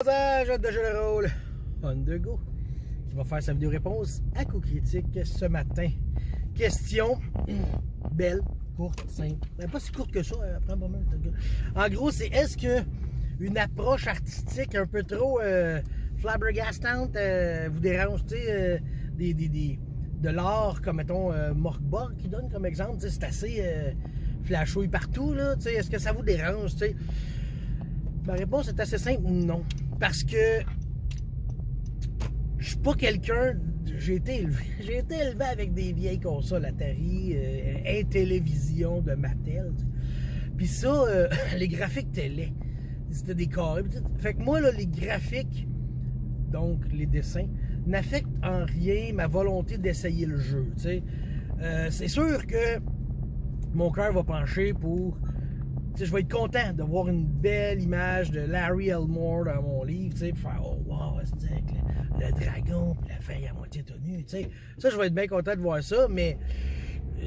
Passage de jeu de rôle Undergo qui va faire sa vidéo réponse à Coup Critique ce matin. Question belle, courte, simple. Ben, pas si courte que ça, prends pas mal. En gros, c'est est-ce que une approche artistique un peu trop flabbergastante vous dérange, tu sais, de l'art comme mettons Morkborg qui donne comme exemple, c'est assez flashouille partout là, tu sais, est-ce que ça vous dérange, tu sais? Ma réponse est assez simple, non. Parce que je suis pas quelqu'un. J'ai été élevé avec des vieilles consoles Atari, Intellivision de Mattel. Puis ça, les graphiques télé, c'était des carrés. Fait que moi, là, les graphiques, donc les dessins, n'affectent en rien ma volonté d'essayer le jeu. C'est sûr que mon cœur va pencher pour. T'sais, je vais être content de voir une belle image de Larry Elmore dans mon livre, pour faire « Oh wow, c'est avec le dragon et la feuille à moitié tenue. » Ça, je vais être bien content de voir ça, mais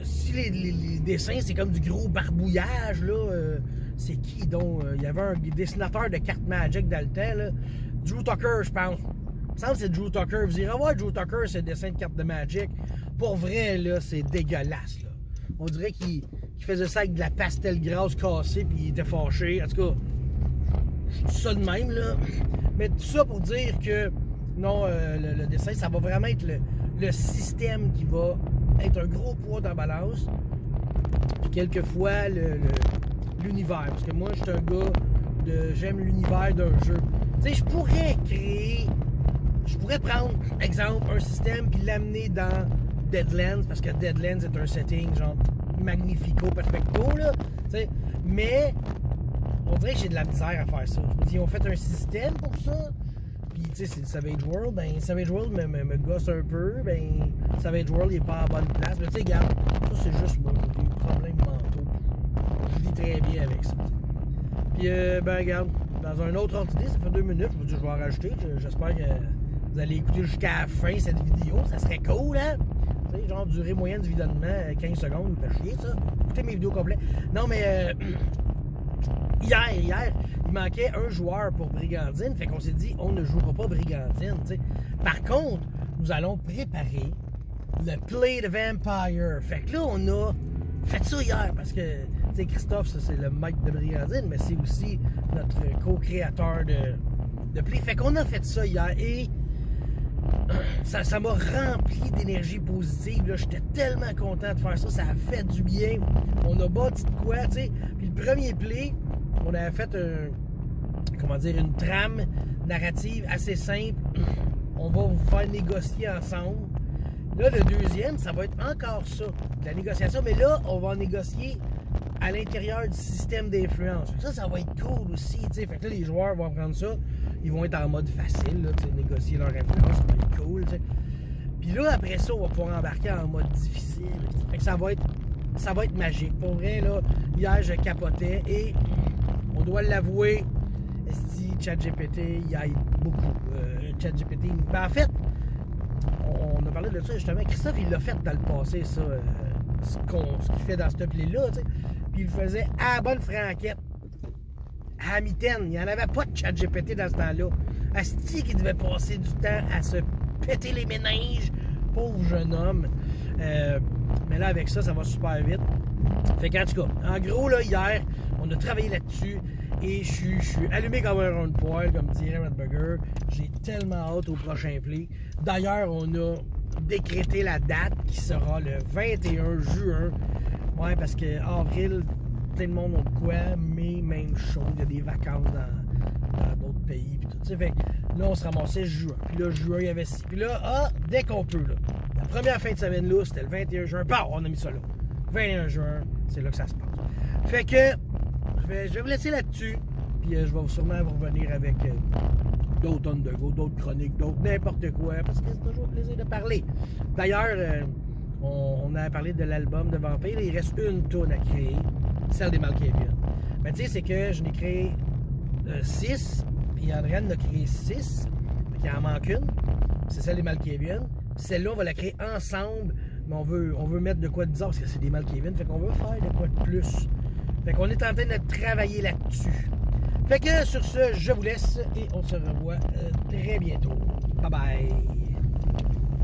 si les dessins, c'est comme du gros barbouillage, là, c'est qui donc? Il y avait un dessinateur de cartes Magic dans le temps, là, Drew Tucker, je pense. Il me semble que c'est Drew Tucker. Vous irez voir Drew Tucker, ses dessins de cartes de Magic. Pour vrai, là, c'est dégueulasse, là. On dirait qu'il faisait ça avec de la pastel grasse cassée puis il était fâché. En tout cas, je dis ça de même, là. Mais tout ça pour dire que, non, le dessin, ça va vraiment être le système qui va être un gros poids dans la balance. Puis quelquefois, l'univers. Parce que moi, je suis un gars j'aime l'univers d'un jeu. Tu sais, je pourrais prendre, exemple, un système puis l'amener dans Deadlands, parce que Deadlands est un setting genre magnifico, perfecto, là, t'sais. Mais on dirait que j'ai de la misère à faire ça. Je me dis, ils ont fait un système pour ça, puis tu sais, c'est le Savage World, ben Savage World me gosse un peu, ben Savage World il est pas à bonne place, mais tu sais, regarde, ça c'est juste moi, j'ai des problèmes mentaux, je vis très bien avec ça. Puis ben regarde, dans un autre ordre d'idée, ça fait 2 minutes, je vais en rajouter, j'espère que vous allez écouter jusqu'à la fin cette vidéo, ça serait cool, hein? Tu sais, genre durée moyenne du visionnement 15 secondes, ça fait chier ça. Écoutez mes vidéos complètes. Non mais hier, il manquait un joueur pour Brigandine, fait qu'on s'est dit on ne jouera pas Brigandine, tu sais. Par contre, nous allons préparer le Play the Vampire. Fait que là, on a fait ça hier parce que tu sais, Christophe, ça c'est le maître de Brigandine, mais c'est aussi notre co-créateur de Play. Fait qu'on a fait ça hier et ça m'a rempli d'énergie positive. J'étais tellement content de faire ça. Ça a fait du bien. On a bâti de quoi, tu sais. Puis le premier play, on avait fait une trame narrative assez simple. On va vous faire négocier ensemble. Là, le deuxième, ça va être encore ça, de la négociation. Mais là, on va en négocier à l'intérieur du système d'influence. Ça va être cool aussi, tu sais. Fait que là, les joueurs vont prendre ça. Ils vont être en mode facile, là, négocier leur influence, ça va être cool. T'sais. Puis là, après ça, on va pouvoir embarquer en mode difficile. Fait que ça va être magique. Pour vrai, là, hier, je capotais et on doit l'avouer, ChatGPT, il aide beaucoup. ChatGPT, ben, en fait, on a parlé de ça justement. Christophe, il l'a fait dans le passé, ça, ce qu'il fait dans ce play-là, tu sais. Puis il le faisait à la bonne franquette. À mitaine, il n'y en avait pas de ChatGPT dans ce temps-là. Asti qui devait passer du temps à se péter les méninges, pauvre jeune homme. Mais là, avec ça, ça va super vite. Fait qu'en tout cas, en gros, là, hier, on a travaillé là-dessus et je suis allumé comme un rond de poil, comme dirait Matt Burger. J'ai tellement hâte au prochain play. D'ailleurs, on a décrété la date qui sera le 21 juin. Ouais, parce que avril, plein de monde ont de quoi, mais même chose, il y a des vacances dans d'autres pays, puis tout ça. Fait que là, on se ramassait juin. Puis là, juin, il y avait 6. Puis là, dès qu'on peut, là. La première fin de semaine, là, c'était le 21 juin. Bah, on a mis ça là. 21 juin, c'est là que ça se passe. Fait que, je vais vous laisser là-dessus. Puis je vais sûrement vous revenir avec d'autres Undergo, d'autres chroniques, d'autres n'importe quoi, parce que c'est toujours un plaisir de parler. D'ailleurs, on a parlé de l'album de Vampire, il reste une toune à créer, celle des Malkavian. Mais tu sais, c'est que je n'ai créé 6, puis Andréane en a créé 6, il en manque une, c'est celle des Malkavian. Celle-là, on va la créer ensemble, mais on veut mettre de quoi de bizarre, parce que c'est des Malkavian, fait qu'on veut faire de quoi de plus. Fait qu'on est en train de travailler là-dessus. Fait que sur ce, je vous laisse et on se revoit très bientôt. Bye bye!